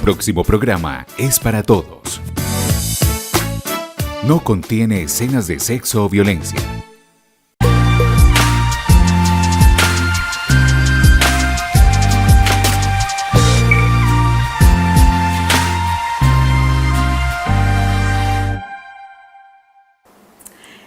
próximo programa es para todos. No contiene escenas de sexo o violencia.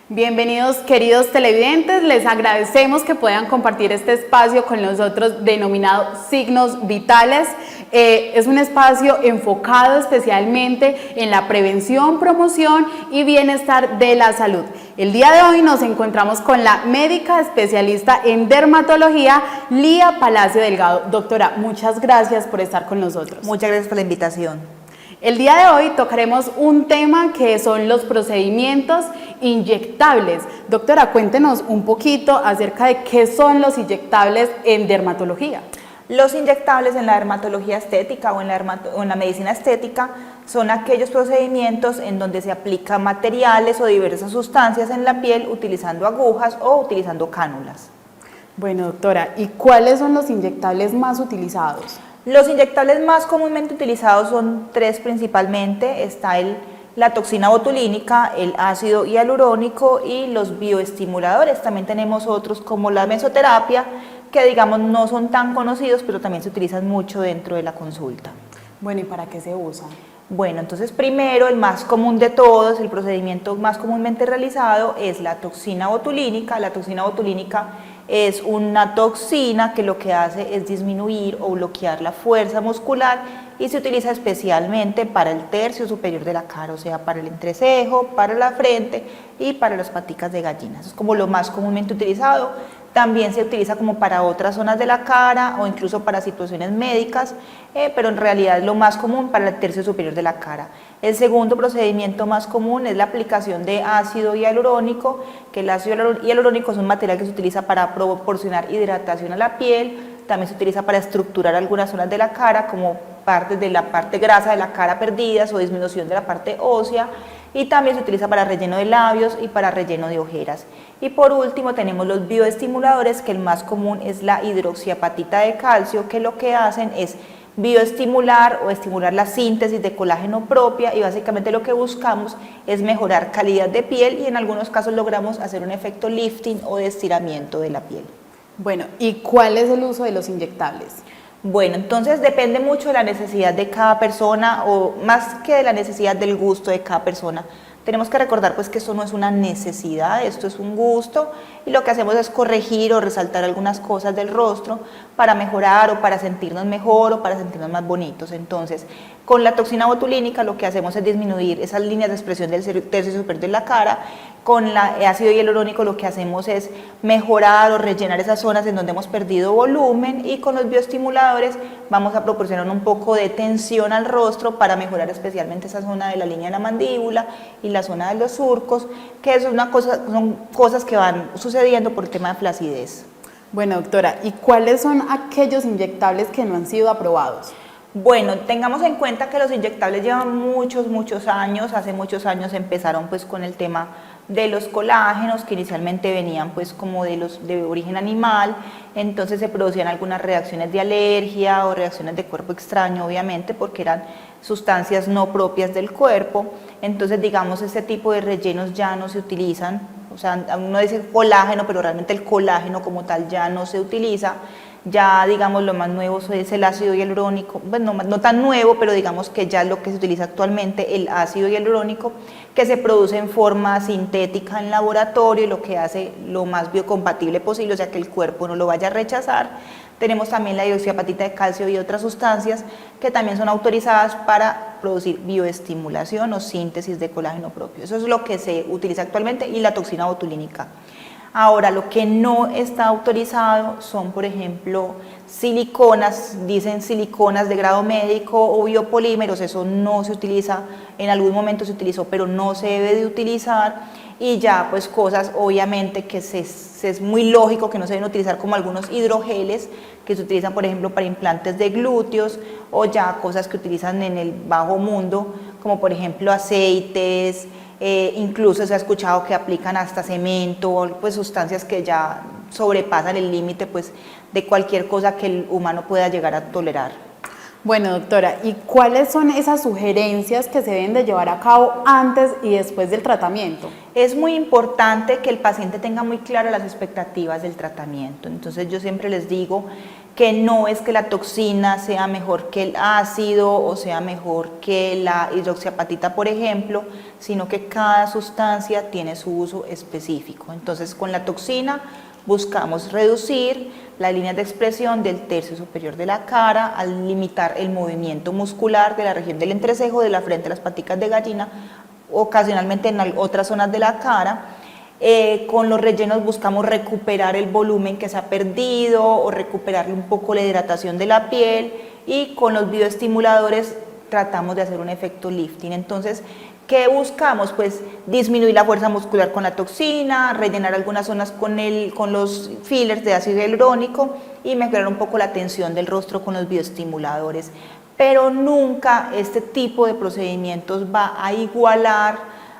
Bienvenidos queridos televidentes, les agradecemos que puedan compartir este espacio con nosotros denominado Signos Vitales. Es un espacio enfocado especialmente en la prevención, promoción y bienestar de la salud. El día de hoy nos encontramos con la médica especialista en dermatología, Lía Palacio Delgado. Doctora, muchas gracias por estar con nosotros. Muchas gracias por la invitación. El día de hoy tocaremos un tema que son los procedimientos inyectables. Doctora, cuéntenos un poquito acerca de qué son los inyectables en dermatología. Los inyectables en la dermatología estética o en la medicina estética son aquellos procedimientos en donde se aplican materiales o diversas sustancias en la piel utilizando agujas o utilizando cánulas. Bueno, doctora, ¿y cuáles son los inyectables más utilizados? Los inyectables más comúnmente utilizados son tres principalmente. Está la toxina botulínica, el ácido hialurónico y los bioestimuladores. También tenemos otros como la mesoterapia, que digamos no son tan conocidos, pero también se utilizan mucho dentro de la consulta. Bueno, ¿y para qué se usan? Bueno, entonces primero, el más común de todos, el procedimiento más comúnmente realizado es la toxina botulínica. La toxina botulínica es una toxina que lo que hace es disminuir o bloquear la fuerza muscular y se utiliza especialmente para el tercio superior de la cara, o sea, para el entrecejo, para la frente y para las paticas de gallina. Eso es como lo más comúnmente utilizado. También se utiliza como para otras zonas de la cara o incluso para situaciones médicas, pero en realidad es lo más común para el tercio superior de la cara. El segundo procedimiento más común es la aplicación de ácido hialurónico, que el ácido hialurónico es un material que se utiliza para proporcionar hidratación a la piel. También se utiliza para estructurar algunas zonas de la cara, como partes de la parte grasa de la cara perdidas o disminución de la parte ósea, y también se utiliza para relleno de labios y para relleno de ojeras. Y por último tenemos los bioestimuladores, que el más común es la hidroxiapatita de calcio, que lo que hacen es bioestimular o estimular la síntesis de colágeno propia, y básicamente lo que buscamos es mejorar calidad de piel y en algunos casos logramos hacer un efecto lifting o de estiramiento de la piel. Bueno, ¿y cuál es el uso de los inyectables? Bueno, entonces depende mucho de la necesidad de cada persona, o más que de la necesidad, del gusto de cada persona. Tenemos que recordar pues que esto no es una necesidad, esto es un gusto, y lo que hacemos es corregir o resaltar algunas cosas del rostro para mejorar o para sentirnos mejor o para sentirnos más bonitos. Entonces, con la toxina botulínica lo que hacemos es disminuir esas líneas de expresión del tercio superior de la cara. Con el ácido hialurónico lo que hacemos es mejorar o rellenar esas zonas en donde hemos perdido volumen, y con los bioestimuladores vamos a proporcionar un poco de tensión al rostro para mejorar especialmente esa zona de la línea de la mandíbula y la zona de los surcos, que eso es son cosas que van sucediendo por el tema de flacidez. Bueno, doctora, ¿y cuáles son aquellos inyectables que no han sido aprobados? Bueno, tengamos en cuenta que los inyectables llevan muchos años. Hace muchos años empezaron pues con el tema de los colágenos, que inicialmente venían pues como de origen animal. Entonces se producían algunas reacciones de alergia o reacciones de cuerpo extraño, obviamente, porque eran sustancias no propias del cuerpo. Entonces, digamos, este tipo de rellenos ya no se utilizan. O sea, uno dice colágeno, pero realmente el colágeno como tal ya no se utiliza. Ya, digamos, lo más nuevo es el ácido hialurónico, bueno, no tan nuevo, pero digamos que ya lo que se utiliza actualmente, el ácido hialurónico, que se produce en forma sintética en laboratorio, y lo que hace lo más biocompatible posible, o sea, que el cuerpo no lo vaya a rechazar. Tenemos también la hidroxiapatita de calcio y otras sustancias que también son autorizadas para producir bioestimulación o síntesis de colágeno propio. Eso es lo que se utiliza actualmente, y la toxina botulínica. Ahora, lo que no está autorizado son, por ejemplo, siliconas, dicen siliconas de grado médico o biopolímeros. Eso no se utiliza, en algún momento se utilizó, pero no se debe de utilizar. Y ya pues cosas obviamente que es muy lógico que no se deben utilizar, como algunos hidrogeles que se utilizan por ejemplo para implantes de glúteos, o ya cosas que utilizan en el bajo mundo, como por ejemplo aceites, incluso se ha escuchado que aplican hasta cemento, pues sustancias que ya sobrepasan el límite pues de cualquier cosa que el humano pueda llegar a tolerar. Bueno, doctora, ¿y cuáles son esas sugerencias que se deben de llevar a cabo antes y después del tratamiento? Es muy importante que el paciente tenga muy claras las expectativas del tratamiento. Entonces yo siempre les digo que no es que la toxina sea mejor que el ácido o sea mejor que la hidroxiapatita, por ejemplo, sino que cada sustancia tiene su uso específico. Entonces con la toxina buscamos reducir las líneas de expresión del tercio superior de la cara al limitar el movimiento muscular de la región del entrecejo, de la frente, las paticas de gallina, ocasionalmente en otras zonas de la cara. Con los rellenos buscamos recuperar el volumen que se ha perdido o recuperarle un poco la hidratación de la piel, y con los bioestimuladores tratamos de hacer un efecto lifting. Entonces, ¿qué buscamos? Pues disminuir la fuerza muscular con la toxina, rellenar algunas zonas con los fillers de ácido hialurónico y mejorar un poco la tensión del rostro con los bioestimuladores. Pero nunca este tipo de procedimientos va a igualar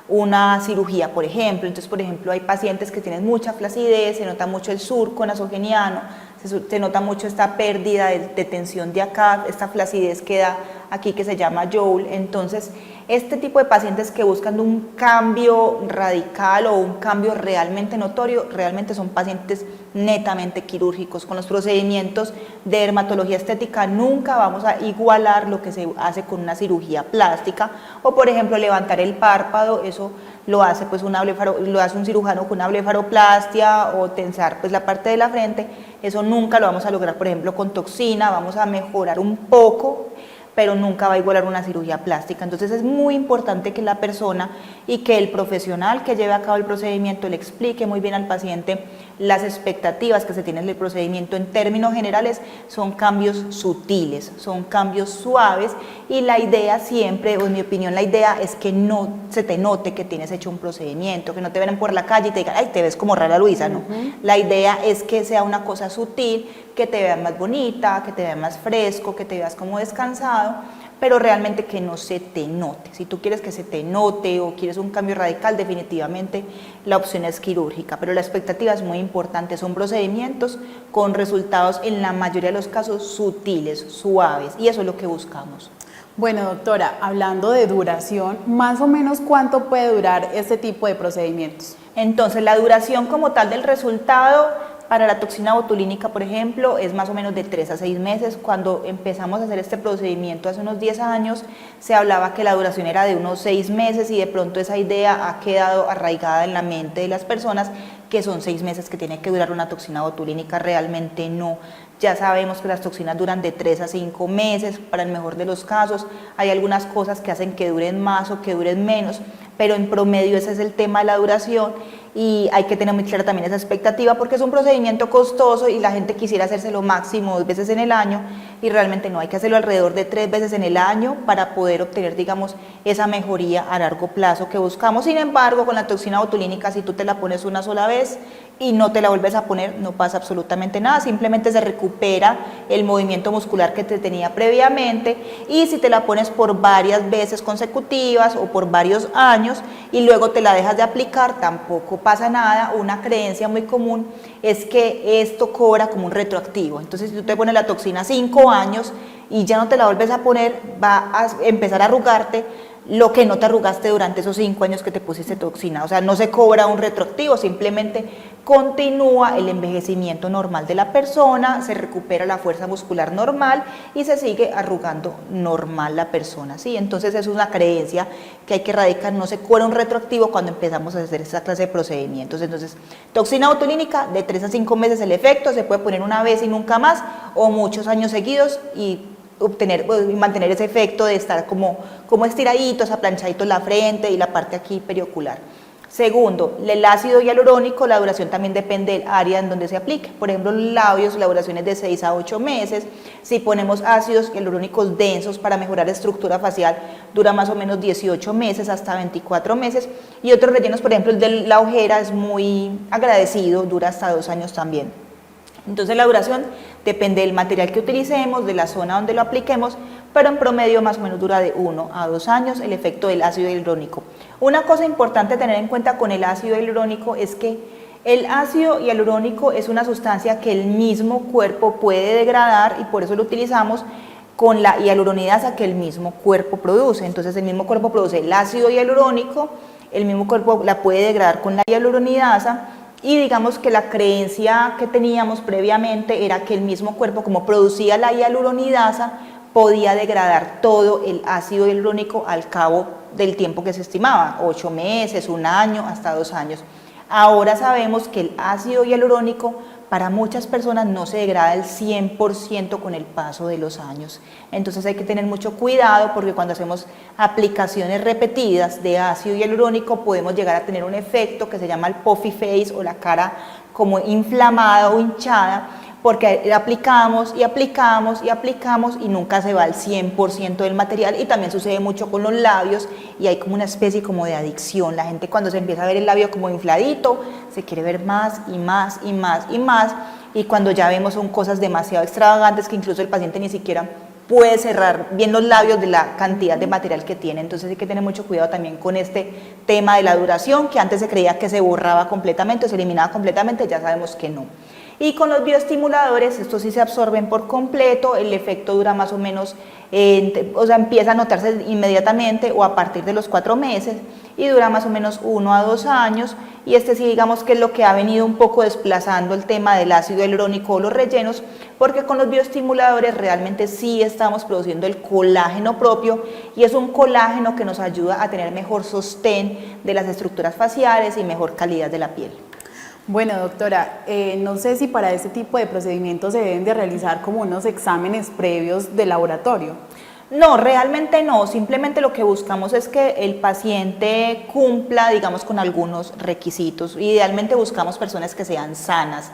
una cirugía, por ejemplo. Entonces, por ejemplo, hay pacientes que tienen mucha flacidez, se nota mucho el surco nasogeniano, se nota mucho esta pérdida de tensión de acá, esta flacidez que da aquí que se llama joule. Entonces, este tipo de pacientes que buscan un cambio radical o un cambio realmente notorio, realmente son pacientes netamente quirúrgicos. Con los procedimientos de dermatología estética nunca vamos a igualar lo que se hace con una cirugía plástica, o por ejemplo levantar el párpado, eso lo hace pues lo hace un cirujano con una blefaroplastia, o tensar pues la parte de la frente. Eso nunca lo vamos a lograr, por ejemplo, con toxina. Vamos a mejorar un poco, pero nunca va a igualar una cirugía plástica. Entonces es muy importante que la persona y que el profesional que lleve a cabo el procedimiento le explique muy bien al paciente las expectativas que se tienen del procedimiento. En términos generales son cambios sutiles, son cambios suaves, y la idea siempre, o en mi opinión la idea es que no se te note que tienes hecho un procedimiento, que no te ven por la calle y te digan, ay, te ves como rara Luisa, no. La idea es que sea una cosa sutil, que te veas más bonita, que te veas más fresco, que te veas como descansado, pero realmente que no se te note. Si tú quieres que se te note o quieres un cambio radical, definitivamente la opción es quirúrgica, pero la expectativa es muy importante. Son procedimientos con resultados en la mayoría de los casos sutiles, suaves, y eso es lo que buscamos. Bueno, doctora, hablando de duración, más o menos ¿cuánto puede durar este tipo de procedimientos? Entonces, la duración como tal del resultado para la toxina botulínica, por ejemplo, es más o menos de 3 a 6 meses. Cuando empezamos a hacer este procedimiento hace unos 10 años, se hablaba que la duración era de unos 6 meses, y de pronto esa idea ha quedado arraigada en la mente de las personas, que son 6 meses que tiene que durar una toxina botulínica. Realmente no. Ya sabemos que las toxinas duran de 3 a 5 meses, para el mejor de los casos. Hay algunas cosas que hacen que duren más o que duren menos, pero en promedio ese es el tema de la duración, y hay que tener muy clara también esa expectativa, porque es un procedimiento costoso y la gente quisiera hacérselo máximo 2 veces en el año, y realmente no, hay que hacerlo alrededor de 3 veces en el año para poder obtener, digamos, esa mejoría a largo plazo que buscamos. Sin embargo, con la toxina botulínica, si tú te la pones una sola vez y no te la vuelves a poner, no pasa absolutamente nada, simplemente se recupera el movimiento muscular que te tenía previamente. Y si te la pones por varias veces consecutivas o por varios años y luego te la dejas de aplicar, tampoco pasa nada. Una creencia muy común es que esto cobra como un retroactivo. Entonces, si tú te pones la toxina 5 años y ya no te la vuelves a poner, va a empezar a arrugarte lo que no te arrugaste durante esos 5 años que te pusiste toxina. O sea, no se cobra un retroactivo, simplemente continúa el envejecimiento normal de la persona, se recupera la fuerza muscular normal y se sigue arrugando normal la persona, ¿sí? Entonces es una creencia que hay que erradicar. No se cobra un retroactivo cuando empezamos a hacer esta clase de procedimientos. Entonces, toxina botulínica, de 3 a 5 meses el efecto, se puede poner una vez y nunca más, o muchos años seguidos, y mantener ese efecto de estar como estiraditos, aplanchaditos la frente y la parte aquí periocular. Segundo, el ácido hialurónico, la duración también depende del área en donde se aplique. Por ejemplo, los labios, la duración es de 6 a 8 meses. Si ponemos ácidos hialurónicos densos para mejorar la estructura facial, dura más o menos 18 meses hasta 24 meses. Y otros rellenos, por ejemplo, el de la ojera es muy agradecido, dura hasta 2 años también. Entonces la duración depende del material que utilicemos, de la zona donde lo apliquemos, pero en promedio más o menos dura de 1 a 2 años el efecto del ácido hialurónico. Una cosa importante tener en cuenta con el ácido hialurónico es que el ácido hialurónico es una sustancia que el mismo cuerpo puede degradar, y por eso lo utilizamos con la hialuronidasa que el mismo cuerpo produce. Entonces el mismo cuerpo produce el ácido hialurónico, el mismo cuerpo la puede degradar con la hialuronidasa, y digamos que la creencia que teníamos previamente era que el mismo cuerpo, como producía la hialuronidasa, podía degradar todo el ácido hialurónico al cabo del tiempo que se estimaba, 8 meses, 1 año, hasta 2 años. Ahora sabemos que el ácido hialurónico para muchas personas no se degrada el 100% con el paso de los años. Entonces hay que tener mucho cuidado, porque cuando hacemos aplicaciones repetidas de ácido hialurónico podemos llegar a tener un efecto que se llama el puffy face, o la cara como inflamada o hinchada, porque aplicamos y aplicamos y aplicamos y nunca se va al 100% del material. Y también sucede mucho con los labios, y hay como una especie como de adicción. La gente, cuando se empieza a ver el labio como infladito, se quiere ver más y más y más y más, y cuando ya vemos son cosas demasiado extravagantes que incluso el paciente ni siquiera puede cerrar bien los labios de la cantidad de material que tiene. Entonces hay que tener mucho cuidado también con este tema de la duración, que antes se creía que se borraba completamente o se eliminaba completamente, ya sabemos que no. Y con los bioestimuladores, estos sí se absorben por completo, el efecto dura más o menos, empieza a notarse inmediatamente o a partir de los 4 meses, y dura más o menos 1 a 2 años, y este sí, digamos que es lo que ha venido un poco desplazando el tema del ácido hialurónico o los rellenos, porque con los bioestimuladores realmente sí estamos produciendo el colágeno propio, y es un colágeno que nos ayuda a tener mejor sostén de las estructuras faciales y mejor calidad de la piel. Bueno, doctora, no sé si para este tipo de procedimientos se deben de realizar como unos exámenes previos de laboratorio. No, realmente no, simplemente lo que buscamos es que el paciente cumpla, digamos, con algunos requisitos. Idealmente buscamos personas que sean sanas.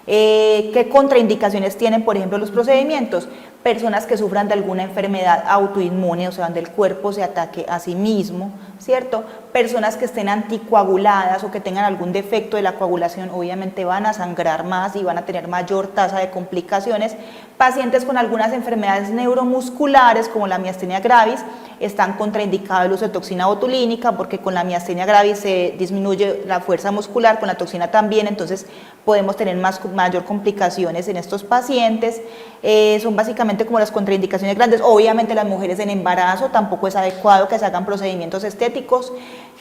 ¿Qué contraindicaciones tienen, por ejemplo, los procedimientos? Personas que sufran de alguna enfermedad autoinmune, o sea, donde el cuerpo se ataque a sí mismo, ¿cierto? Personas que estén anticoaguladas o que tengan algún defecto de la coagulación, obviamente van a sangrar más y van a tener mayor tasa de complicaciones. Pacientes con algunas enfermedades neuromusculares, como la miastenia gravis, están contraindicados el uso de toxina botulínica, porque con la miastenia gravis se disminuye la fuerza muscular, con la toxina también, entonces podemos tener mayor complicaciones en estos pacientes. Son básicamente como las contraindicaciones grandes. Obviamente las mujeres en embarazo tampoco es adecuado que se hagan procedimientos estéticos.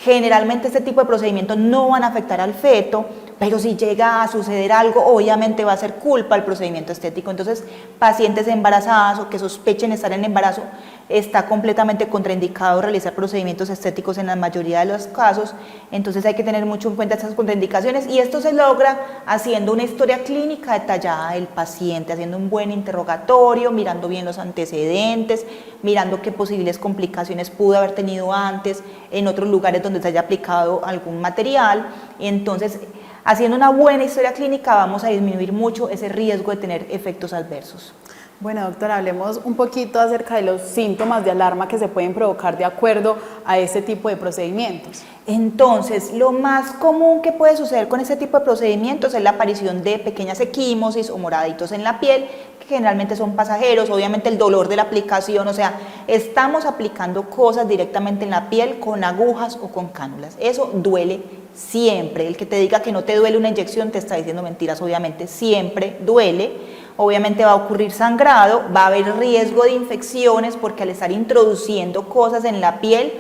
Generalmente este tipo de procedimientos no van a afectar al feto, pero si llega a suceder algo, obviamente va a ser culpa del procedimiento estético. Entonces, pacientes embarazadas o que sospechen estar en embarazo, está completamente contraindicado realizar procedimientos estéticos en la mayoría de los casos. Entonces hay que tener mucho en cuenta estas contraindicaciones, y esto se logra haciendo una historia clínica detallada del paciente, haciendo un buen interrogatorio, mirando bien los antecedentes, mirando qué posibles complicaciones pudo haber tenido antes en otros lugares donde se haya aplicado algún material. Y entonces, haciendo una buena historia clínica, vamos a disminuir mucho ese riesgo de tener efectos adversos. Bueno, doctora, hablemos un poquito acerca de los síntomas de alarma que se pueden provocar de acuerdo a este tipo de procedimientos. Entonces, lo más común que puede suceder con este tipo de procedimientos es la aparición de pequeñas equimosis o moraditos en la piel, que generalmente son pasajeros. Obviamente el dolor de la aplicación, o sea, estamos aplicando cosas directamente en la piel con agujas o con cánulas. Eso duele siempre. El que te diga que no te duele una inyección te está diciendo mentiras. Obviamente siempre duele. Obviamente va a ocurrir sangrado, va a haber riesgo de infecciones, porque al estar introduciendo cosas en la piel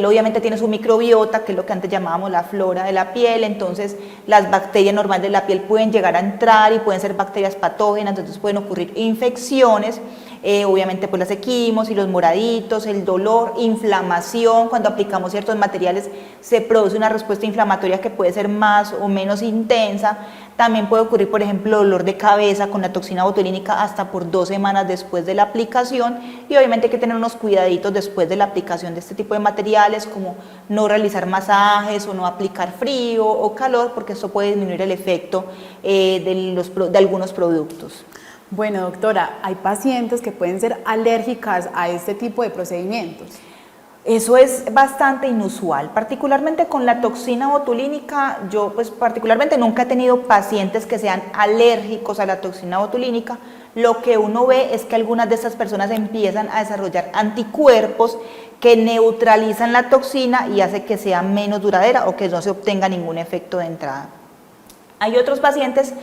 obviamente tiene su microbiota, que es lo que antes llamábamos la flora de la piel. Entonces las bacterias normales de la piel pueden llegar a entrar y pueden ser bacterias patógenas, entonces pueden ocurrir infecciones. Obviamente pues las equimos y los moraditos, el dolor, inflamación. Cuando aplicamos ciertos materiales se produce una respuesta inflamatoria que puede ser más o menos intensa. También puede ocurrir, por ejemplo, dolor de cabeza con la toxina botulínica hasta por 2 semanas después de la aplicación, y obviamente hay que tener unos cuidaditos después de la aplicación de este tipo de materiales, como no realizar masajes o no aplicar frío o calor, porque esto puede disminuir el efecto de algunos productos. Bueno, doctora, hay pacientes que pueden ser alérgicas a este tipo de procedimientos. Eso es bastante inusual, particularmente con la toxina botulínica. Yo pues particularmente nunca he tenido pacientes que sean alérgicos a la toxina botulínica. Lo que uno ve es que algunas de estas personas empiezan a desarrollar anticuerpos que neutralizan la toxina y hace que sea menos duradera o que no se obtenga ningún efecto de entrada. Hay otros pacientes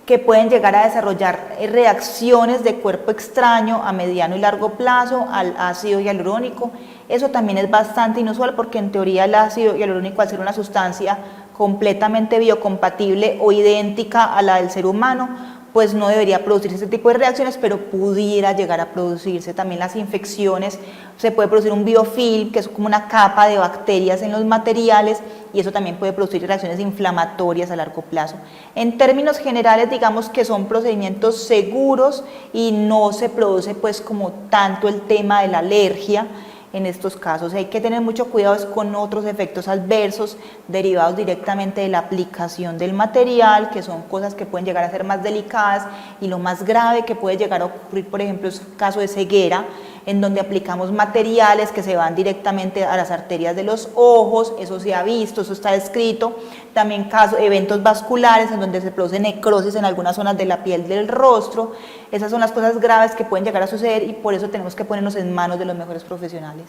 que pueden llegar a desarrollar reacciones de cuerpo extraño a mediano y largo plazo al ácido hialurónico. Eso también es bastante inusual porque en teoría el ácido hialurónico, al ser una sustancia completamente biocompatible o idéntica a la del ser humano, pues no debería producirse este tipo de reacciones, pero pudiera llegar a producirse. También las infecciones, se puede producir un biofilm, que es como una capa de bacterias en los materiales, y eso también puede producir reacciones inflamatorias a largo plazo. En términos generales, digamos que son procedimientos seguros y no se produce pues como tanto el tema de la alergia. En estos casos hay que tener mucho cuidado con otros efectos adversos derivados directamente de la aplicación del material, que son cosas que pueden llegar a ser más delicadas, y lo más grave que puede llegar a ocurrir, por ejemplo, es el caso de ceguera, en donde aplicamos materiales que se van directamente a las arterias de los ojos. Eso se ha visto, eso está descrito. También eventos vasculares en donde se produce necrosis en algunas zonas de la piel del rostro. Esas son las cosas graves que pueden llegar a suceder, y por eso tenemos que ponernos en manos de los mejores profesionales.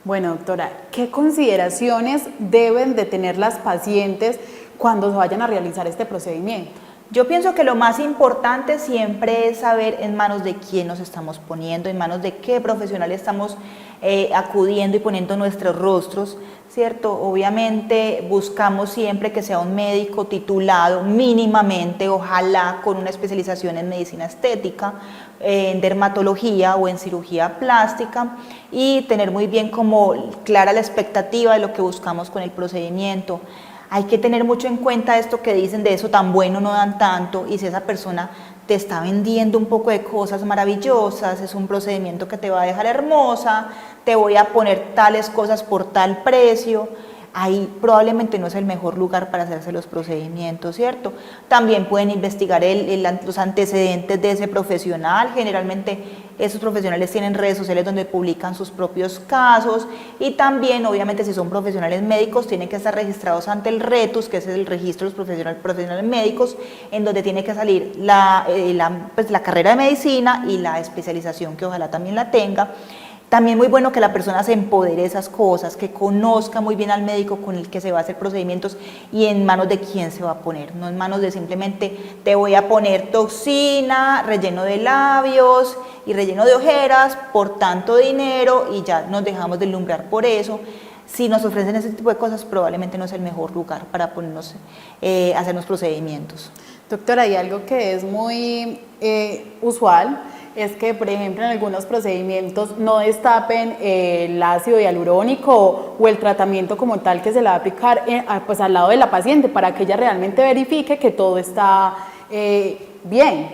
Bueno, doctora, ¿qué consideraciones deben de tener las pacientes cuando se vayan a realizar este procedimiento? Yo pienso que lo más importante siempre es saber en manos de quién nos estamos poniendo, en manos de qué profesional estamos acudiendo y poniendo nuestros rostros, ¿cierto? Obviamente buscamos siempre que sea un médico titulado mínimamente, ojalá con una especialización en medicina estética, en dermatología o en cirugía plástica, y tener muy bien como clara la expectativa de lo que buscamos con el procedimiento. Hay que tener mucho en cuenta esto que dicen de eso tan bueno no dan tanto, y si esa persona te está vendiendo un poco de cosas maravillosas, es un procedimiento que te va a dejar hermosa, te voy a poner tales cosas por tal precio, ahí probablemente no es el mejor lugar para hacerse los procedimientos, ¿cierto? También pueden investigar los antecedentes de ese profesional. Generalmente esos profesionales tienen redes sociales donde publican sus propios casos, y también obviamente si son profesionales médicos tienen que estar registrados ante el RETUS, que es el registro de los profesionales médicos, en donde tiene que salir la carrera de medicina y la especialización, que ojalá también la tenga. También muy bueno que la persona se empodere de esas cosas, que conozca muy bien al médico con el que se va a hacer procedimientos y en manos de quién se va a poner, no en manos de simplemente te voy a poner toxina, relleno de labios y relleno de ojeras por tanto dinero, y ya nos dejamos deslumbrar por eso. Si nos ofrecen ese tipo de cosas, probablemente no es el mejor lugar para ponernos, hacernos procedimientos. Doctora, hay algo que es muy usual, es que, por ejemplo, en algunos procedimientos no destapen el ácido hialurónico o el tratamiento como tal que se le va a aplicar pues al lado de la paciente, para que ella realmente verifique que todo está bien.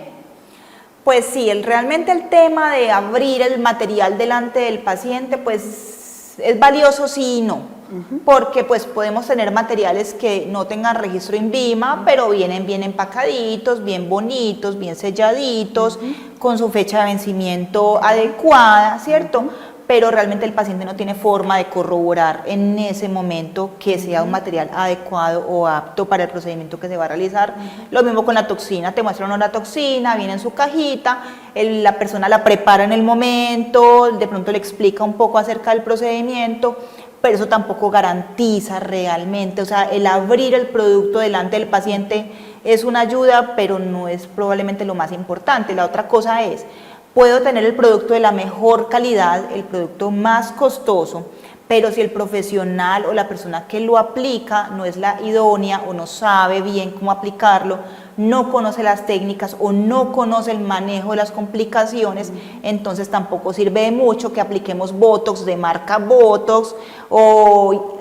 Pues sí, realmente el tema de abrir el material delante del paciente, pues es valioso sí y no. Porque pues podemos tener materiales que no tengan registro INVIMA, pero vienen bien empacaditos, bien bonitos, bien selladitos, con su fecha de vencimiento adecuada, ¿cierto? Pero realmente el paciente no tiene forma de corroborar en ese momento que sea un material adecuado o apto para el procedimiento que se va a realizar. Lo mismo con la toxina, te muestran una toxina, viene en su cajita, la persona la prepara en el momento, de pronto le explica un poco acerca del procedimiento, pero eso tampoco garantiza realmente, o sea, el abrir el producto delante del paciente es una ayuda, pero no es probablemente lo más importante. La otra cosa es, puedo tener el producto de la mejor calidad, el producto más costoso, pero si el profesional o la persona que lo aplica no es la idónea o no sabe bien cómo aplicarlo, no conoce las técnicas o no conoce el manejo de las complicaciones, entonces tampoco sirve de mucho que apliquemos Botox de marca Botox o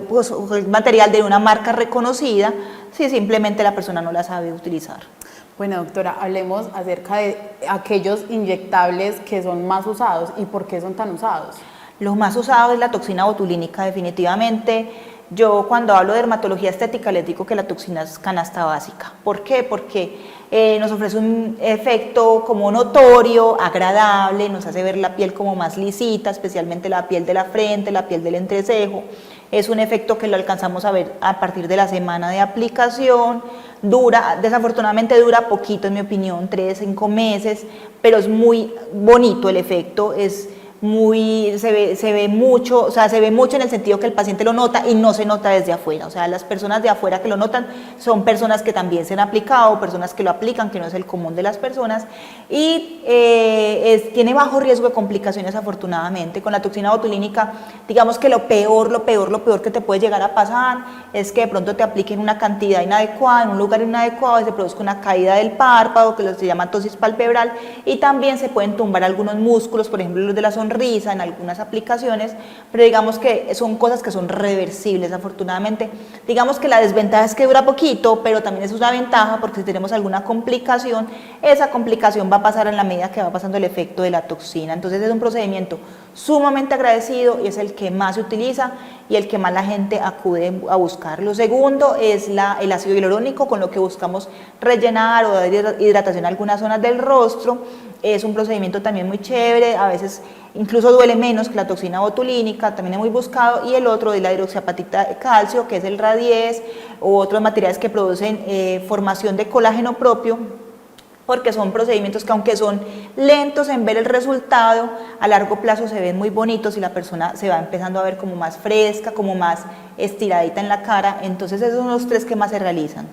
pues, material de una marca reconocida si simplemente la persona no la sabe utilizar. Bueno, doctora, hablemos acerca de aquellos inyectables que son más usados y por qué son tan usados. Lo más usado es la toxina botulínica, definitivamente. Yo cuando hablo de dermatología estética les digo que la toxina es canasta básica. ¿Por qué? Porque nos ofrece un efecto como notorio, agradable, nos hace ver la piel como más lisita, especialmente la piel de la frente, la piel del entrecejo. Es un efecto que lo alcanzamos a ver a partir de la semana de aplicación. Desafortunadamente dura poquito en mi opinión, 3 a 5 meses, pero es muy bonito el efecto, es se ve mucho, o sea, se ve mucho en el sentido que el paciente lo nota y no se nota desde afuera. O sea, las personas de afuera que lo notan son personas que también se han aplicado, personas que lo aplican, que no es el común de las personas, y tiene bajo riesgo de complicaciones afortunadamente. Con la toxina botulínica, digamos que lo peor que te puede llegar a pasar es que de pronto te apliquen una cantidad inadecuada, en un lugar inadecuado, y se produzca una caída del párpado, que se llama ptosis palpebral, y también se pueden tumbar algunos músculos, por ejemplo los de la sonrisa, en algunas aplicaciones, pero digamos que son cosas que son reversibles afortunadamente. Digamos que la desventaja es que dura poquito, pero también es una ventaja porque si tenemos alguna complicación, esa complicación va a pasar en la medida que va pasando el efecto de la toxina. Entonces es un procedimiento sumamente agradecido y es el que más se utiliza y el que más la gente acude a buscar. Lo segundo es el ácido hialurónico, con lo que buscamos rellenar o dar hidratación a algunas zonas del rostro. Es un procedimiento también muy chévere, a veces incluso duele menos que la toxina botulínica, también es muy buscado, y el otro es la hidroxiapatita de calcio, que es el Radies, u otros materiales que producen formación de colágeno propio, porque son procedimientos que aunque son lentos en ver el resultado, a largo plazo se ven muy bonitos y la persona se va empezando a ver como más fresca, como más estiradita en la cara. Entonces esos son los tres que más se realizan.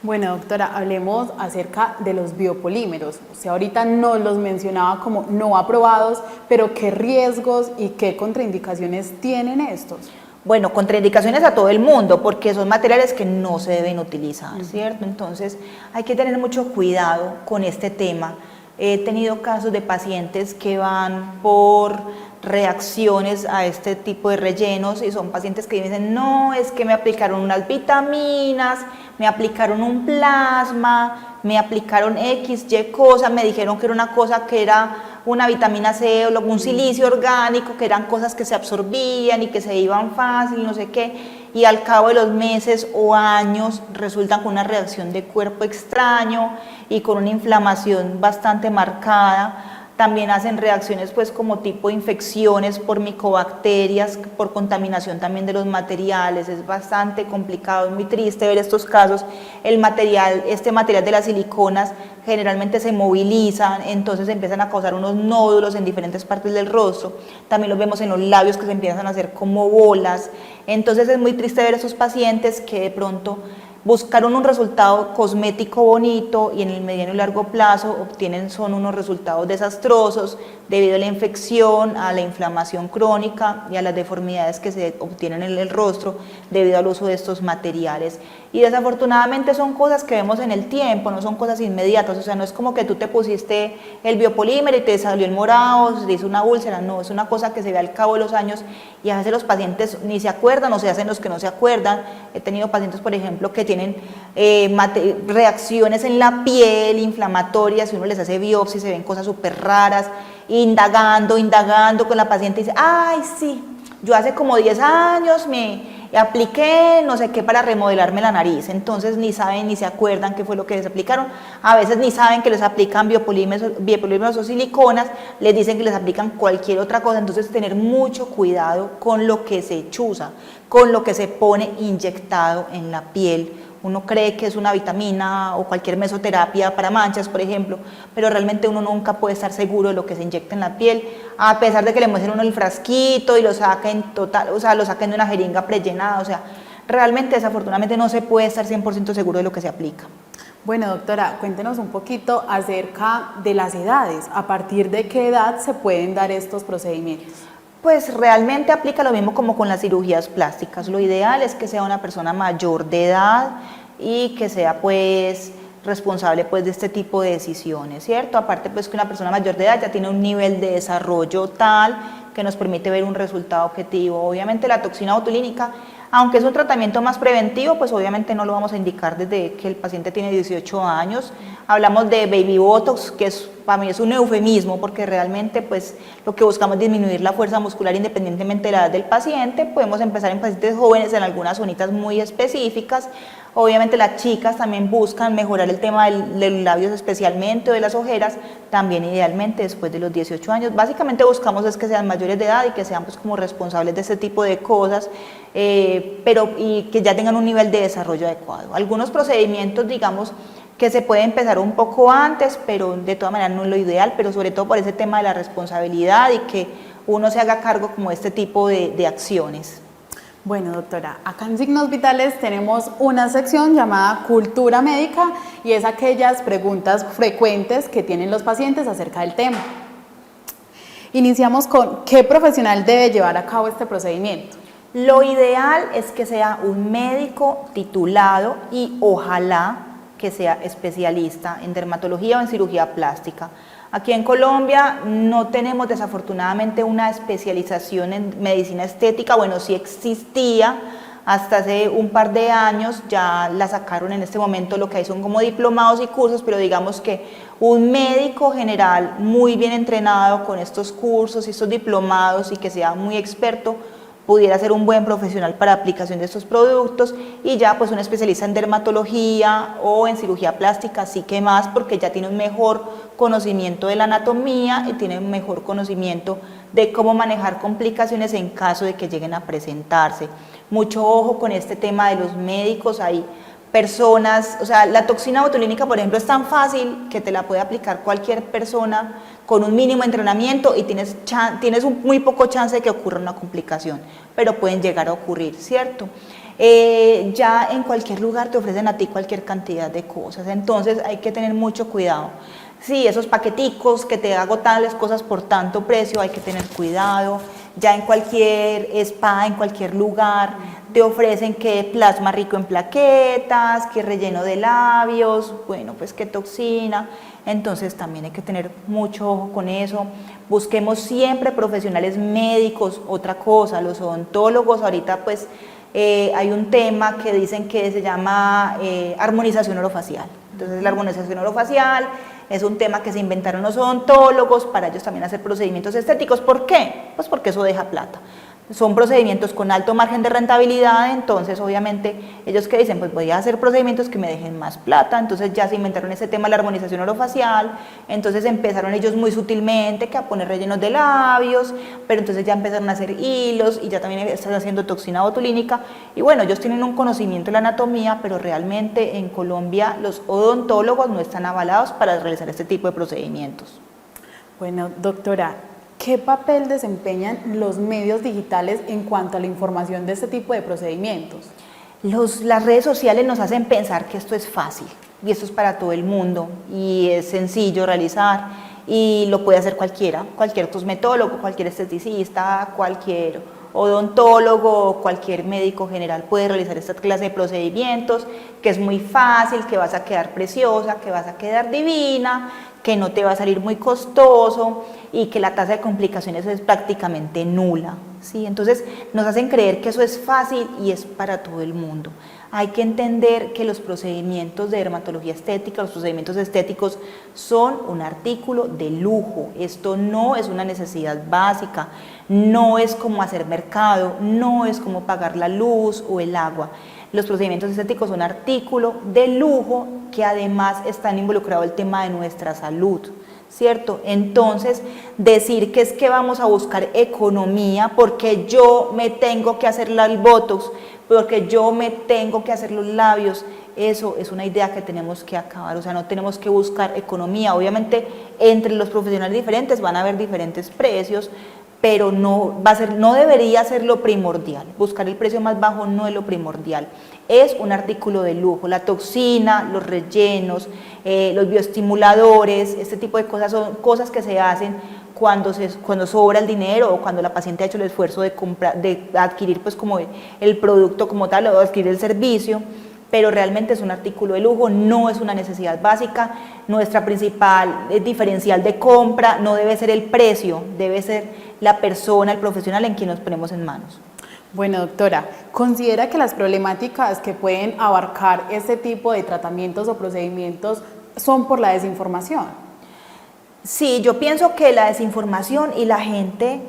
Bueno, doctora, hablemos acerca de los biopolímeros. Usted ahorita no los mencionaba como no aprobados, pero ¿qué riesgos y qué contraindicaciones tienen estos? Bueno, contraindicaciones a todo el mundo, porque son materiales que no se deben utilizar, ¿cierto? Entonces hay que tener mucho cuidado con este tema. He tenido casos de pacientes que van por reacciones a este tipo de rellenos y son pacientes que dicen, no, es que me aplicaron unas vitaminas, me aplicaron un plasma, me aplicaron X, Y cosa, me dijeron que era una cosa que era una vitamina C o un silicio orgánico, que eran cosas que se absorbían y que se iban fácil, no sé qué, y al cabo de los meses o años resultan con una reacción de cuerpo extraño y con una inflamación bastante marcada. También hacen reacciones pues como tipo infecciones por micobacterias, por contaminación también de los materiales. Es bastante complicado, es muy triste ver estos casos. Este material de las siliconas generalmente se movilizan, entonces empiezan a causar unos nódulos en diferentes partes del rostro. También los vemos en los labios que se empiezan a hacer como bolas. Entonces es muy triste ver a esos pacientes que de pronto buscaron un resultado cosmético bonito y en el mediano y largo plazo son unos resultados desastrosos debido a la infección, a la inflamación crónica y a las deformidades que se obtienen en el rostro debido al uso de estos materiales. Y desafortunadamente son cosas que vemos en el tiempo, no son cosas inmediatas, o sea, no es como que tú te pusiste el biopolímero y te salió el morado, se te hizo una úlcera, no, es una cosa que se ve al cabo de los años y a veces los pacientes ni se acuerdan o se hacen los que no se acuerdan. He tenido pacientes, por ejemplo, que tienen reacciones en la piel inflamatorias y uno les hace biopsia y se ven cosas súper raras, indagando con la paciente y dice, ay sí, yo hace como 10 años me apliqué no sé qué para remodelarme la nariz, entonces ni saben ni se acuerdan qué fue lo que les aplicaron, a veces ni saben que les aplican biopolímeros o siliconas, les dicen que les aplican cualquier otra cosa. Entonces tener mucho cuidado con lo que se chuza, con lo que se pone inyectado en la piel. Uno cree que es una vitamina o cualquier mesoterapia para manchas, por ejemplo, pero realmente uno nunca puede estar seguro de lo que se inyecta en la piel, a pesar de que le muestren uno el frasquito y lo saquen lo saquen de una jeringa prellenada. O sea, realmente desafortunadamente no se puede estar 100% seguro de lo que se aplica. Bueno, doctora, cuéntenos un poquito acerca de las edades. ¿A partir de qué edad se pueden dar estos procedimientos? Pues realmente aplica lo mismo como con las cirugías plásticas. Lo ideal es que sea una persona mayor de edad y que sea pues responsable pues de este tipo de decisiones, ¿cierto? Aparte pues que una persona mayor de edad ya tiene un nivel de desarrollo tal que nos permite ver un resultado objetivo. Obviamente la toxina botulínica, aunque es un tratamiento más preventivo, pues obviamente no lo vamos a indicar desde que el paciente tiene 18 años. Hablamos de baby botox, que para mí es un eufemismo porque realmente pues lo que buscamos es disminuir la fuerza muscular independientemente de la edad del paciente. Podemos empezar en pacientes jóvenes en algunas zonitas muy específicas. Obviamente las chicas también buscan mejorar el tema de los labios especialmente o de las ojeras, también idealmente después de los 18 años. Básicamente buscamos es que sean mayores de edad y que sean pues como responsables de este tipo de cosas, y que ya tengan un nivel de desarrollo adecuado. Algunos procedimientos, digamos, que se puede empezar un poco antes, pero de todas maneras no es lo ideal, pero sobre todo por ese tema de la responsabilidad y que uno se haga cargo como de este tipo de acciones. Bueno, doctora, acá en Signos Vitales tenemos una sección llamada Cultura Médica y es aquellas preguntas frecuentes que tienen los pacientes acerca del tema. Iniciamos con ¿qué profesional debe llevar a cabo este procedimiento? Lo ideal es que sea un médico titulado y ojalá que sea especialista en dermatología o en cirugía plástica. Aquí en Colombia no tenemos desafortunadamente una especialización en medicina estética, bueno, sí existía hasta hace un par de años, ya la sacaron en este momento, lo que hay son como diplomados y cursos, pero digamos que un médico general muy bien entrenado con estos cursos y estos diplomados y que sea muy experto, pudiera ser un buen profesional para aplicación de estos productos y ya pues un especialista en dermatología o en cirugía plástica, sí que más porque ya tiene un mejor conocimiento de la anatomía y tiene un mejor conocimiento de cómo manejar complicaciones en caso de que lleguen a presentarse. Mucho ojo con este tema de los médicos, hay personas, o sea, la toxina botulínica, por ejemplo, es tan fácil que te la puede aplicar cualquier persona con un mínimo entrenamiento y tienes un muy poco chance de que ocurra una complicación, pero pueden llegar a ocurrir, ¿cierto? Ya en cualquier lugar te ofrecen a ti cualquier cantidad de cosas, entonces hay que tener mucho cuidado. Sí, esos paqueticos que te hago tales cosas por tanto precio, hay que tener cuidado. Ya en cualquier spa, en cualquier lugar, te ofrecen que plasma rico en plaquetas, que relleno de labios, bueno, pues que toxina. Entonces también hay que tener mucho ojo con eso. Busquemos siempre profesionales médicos. Otra cosa, los odontólogos, ahorita pues hay un tema que dicen que se llama armonización orofacial. Entonces la armonización orofacial es un tema que se inventaron los odontólogos para ellos también hacer procedimientos estéticos. ¿Por qué? Pues porque eso deja plata. Son procedimientos con alto margen de rentabilidad, entonces obviamente ellos que dicen, pues voy a hacer procedimientos que me dejen más plata, entonces ya se inventaron ese tema de la armonización orofacial, entonces empezaron ellos muy sutilmente que a poner rellenos de labios, pero entonces ya empezaron a hacer hilos y ya también están haciendo toxina botulínica y bueno, ellos tienen un conocimiento de la anatomía, pero realmente en Colombia los odontólogos no están avalados para realizar este tipo de procedimientos. Bueno, doctora, ¿qué papel desempeñan los medios digitales en cuanto a la información de este tipo de procedimientos? Las redes sociales nos hacen pensar que esto es fácil y esto es para todo el mundo y es sencillo realizar y lo puede hacer cualquiera, cualquier cosmetólogo, cualquier esteticista, cualquier odontólogo, cualquier médico general puede realizar esta clase de procedimientos, que es muy fácil, que vas a quedar preciosa, que vas a quedar divina, que no te va a salir muy costoso y que la tasa de complicaciones es prácticamente nula, ¿sí? Entonces nos hacen creer que eso es fácil y es para todo el mundo. Hay que entender que los procedimientos de dermatología estética, los procedimientos estéticos son un artículo de lujo. Esto no es una necesidad básica, no es como hacer mercado, no es como pagar la luz o el agua. Los procedimientos estéticos son artículo de lujo que además están involucrado el tema de nuestra salud, ¿cierto? Entonces, decir que es que vamos a buscar economía porque yo me tengo que hacer el botox, porque yo me tengo que hacer los labios, eso es una idea que tenemos que acabar, o sea, no tenemos que buscar economía. Obviamente, entre los profesionales diferentes van a haber diferentes precios, pero no debería ser lo primordial. Buscar el precio más bajo no es lo primordial. Es un artículo de lujo. La toxina, los rellenos, los bioestimuladores, este tipo de cosas son cosas que se hacen cuando sobra el dinero o cuando la paciente ha hecho el esfuerzo de adquirir pues como el producto como tal o adquirir el servicio, pero realmente es un artículo de lujo, no es una necesidad básica. Nuestra principal diferencial de compra no debe ser el precio, debe ser la persona, el profesional en quien nos ponemos en manos. Bueno, doctora, ¿considera que las problemáticas que pueden abarcar este tipo de tratamientos o procedimientos son por la desinformación? Sí, yo pienso que la desinformación y la gente,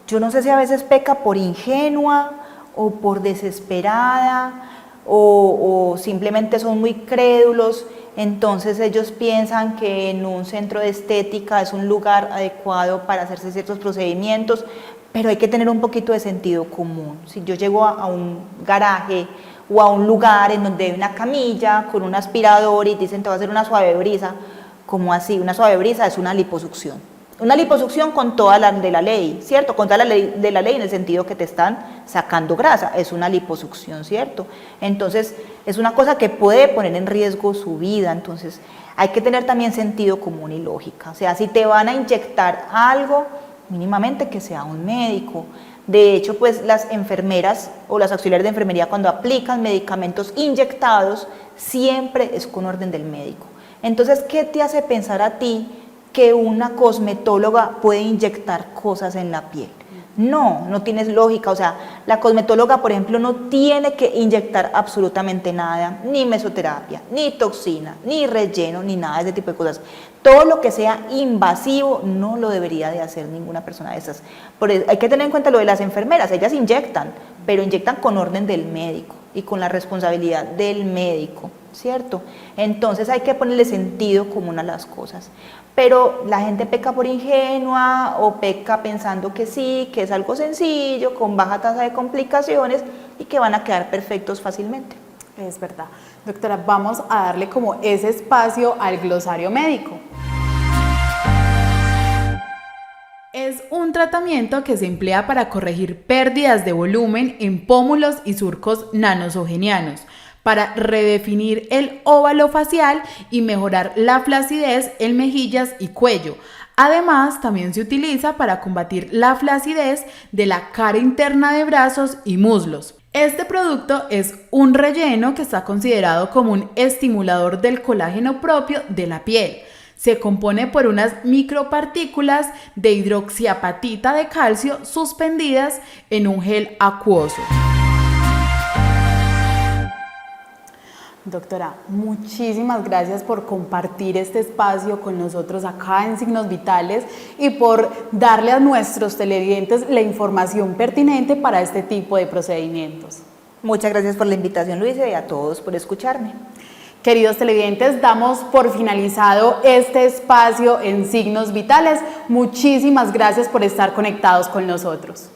yo no sé si a veces peca por ingenua o por desesperada o simplemente son muy crédulos, entonces ellos piensan que en un centro de estética es un lugar adecuado para hacerse ciertos procedimientos, pero hay que tener un poquito de sentido común. Si yo llego a un garaje o a un lugar en donde hay una camilla con un aspirador y dicen te va a hacer una suave brisa, ¿cómo así? Una suave brisa es una liposucción. Una liposucción con toda la de la ley, ¿cierto? Con toda la ley de la ley en el sentido que te están sacando grasa, es una liposucción, ¿cierto? Entonces, es una cosa que puede poner en riesgo su vida, entonces hay que tener también sentido común y lógica. O sea, si te van a inyectar algo, mínimamente que sea un médico. De hecho, pues las enfermeras o las auxiliares de enfermería cuando aplican medicamentos inyectados, siempre es con orden del médico. Entonces, ¿qué te hace pensar a ti que una cosmetóloga puede inyectar cosas en la piel? No tienes lógica. O sea, la cosmetóloga, por ejemplo, no tiene que inyectar absolutamente nada, ni mesoterapia, ni toxina, ni relleno, ni nada de ese tipo de cosas. Todo lo que sea invasivo no lo debería de hacer ninguna persona de esas. Hay que tener en cuenta lo de las enfermeras, ellas inyectan, pero inyectan con orden del médico y con la responsabilidad del médico, ¿cierto? Entonces hay que ponerle sentido común a las cosas. Pero la gente peca por ingenua o peca pensando que sí, que es algo sencillo, con baja tasa de complicaciones y que van a quedar perfectos fácilmente. Es verdad. Doctora, vamos a darle como ese espacio al glosario médico. Es un tratamiento que se emplea para corregir pérdidas de volumen en pómulos y surcos nanosogenianos, para redefinir el óvalo facial y mejorar la flacidez en mejillas y cuello. Además, también se utiliza para combatir la flacidez de la cara interna de brazos y muslos. Este producto es un relleno que está considerado como un estimulador del colágeno propio de la piel. Se compone por unas micropartículas de hidroxiapatita de calcio suspendidas en un gel acuoso. Doctora, muchísimas gracias por compartir este espacio con nosotros acá en Signos Vitales y por darle a nuestros televidentes la información pertinente para este tipo de procedimientos. Muchas gracias por la invitación, Luisa, y a todos por escucharme. Queridos televidentes, damos por finalizado este espacio en Signos Vitales. Muchísimas gracias por estar conectados con nosotros.